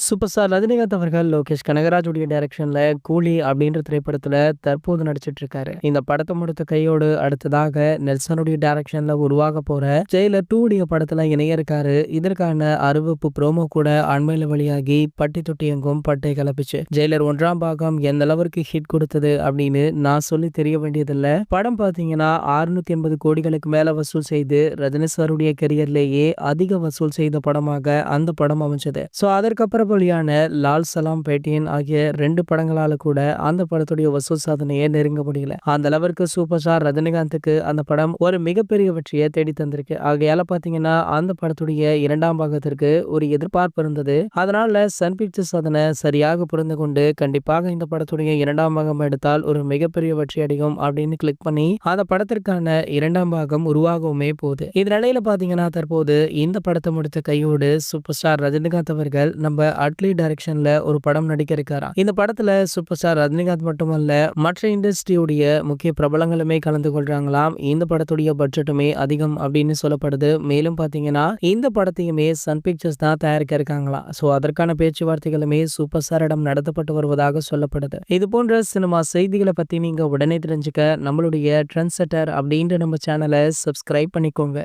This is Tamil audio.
சூப்பர் ஸ்டார் ரஜினிகாந்த் அவர்கள் லோகேஷ் கனகராஜுடைய டைரக்ஷன்ல கூலி அப்படின்ற திரைப்படத்துல தற்போது நடிச்சிட்டு இருக்காரு. இந்த படத்தை முடித்த கையோடு அடுத்ததாக நெல்சனுடைய டைரக்ஷன்ல உருவாக போற ஜெயிலர் 2 உடைய படத்துல இணைய இருக்காரு. இதற்கான அறிவிப்பு ப்ரோமோ கூட அண்மையில வெளியாகி பட்டி தொட்டி எங்கும் பட்டை கிளப்பிச்சு. ஜெயிலர் 1ஆம் பாகம் எந்த அளவிற்கு ஹிட் கொடுத்தது அப்படின்னு நான் சொல்லி தெரிய வேண்டியதில்ல. படம் பாத்தீங்கன்னா 680 கோடிகளுக்கு மேல வசூல் செய்து ரஜினி சாருடைய கெரியர்லேயே அதிக வசூல் செய்த படமாக அந்த படம் அமைஞ்சது. ஸோ அதற்கப்புறம் வெளியான லால் சலாம் பேட்டியன் ஆகிய 2 படங்களால கூட அந்த படத்துடைய வசூல் சாதனையை நெருங்க முடியல. அந்த அளவிற்கு சூப்பர் ஸ்டார் ரஜினிகாந்துக்கு அந்த படம் ஒரு மிகப்பெரிய வெற்றியை தேடி தந்திருக்கு. ஆகையால பாத்தீங்கன்னா அந்த படத்துடைய 2ஆம் பாகத்திற்கு ஒரு எதிர்பார்ப்பு இருந்தது. அதனால சன் பிக்சர்ஸ் அதனை சரியாக புரிந்து கொண்டு கண்டிப்பாக இந்த படத்துடைய 2ஆம் பாகம் எடுத்தால் ஒரு மிகப்பெரிய வெற்றி அடையும் அப்படின்னு கிளிக் பண்ணி அந்த படத்திற்கான 2ஆம் பாகம் உருவாகவுமே போகுது. இந்த நிலையில பாத்தீங்கன்னா தற்போது இந்த படத்தை முடித்த கையோடு சூப்பர் ஸ்டார் ரஜினிகாந்த் அவர்கள் நம்ம அட்லி டைரக்ஷன்ல ஒரு படம் நடிக்க இருக்காராம். இந்த படத்துல சூப்பர் ஸ்டார் ரஜினிகாந்த் மட்டுமல்ல மற்ற இண்டஸ்ட்ரியுடைய முக்கிய பிரபலங்களுமே கலந்து கொள்றாங்களாம். இந்த படத்துடைய பட்ஜெட்டுமே அதிகம் அப்படின்னு சொல்லப்படுது. மேலும் பாத்தீங்கன்னா இந்த படத்தையுமே சன் பிக்சர்ஸ் தான் தயாரிக்க இருக்காங்களாம். சோ அதற்கான பேச்சுவார்த்தைகளுமே சூப்பர் ஸ்டாரிடம் நடத்தப்பட்டு வருவதாக சொல்லப்படுது. இது போன்ற சினிமா செய்திகளை பத்தி நீங்க உடனே தெரிஞ்சுக்க நம்மளுடைய ட்ரெண்ட் செட்டர் அப்படின்ற நம்ம சேனலை சப்ஸ்கிரைப் பண்ணிக்கோங்க.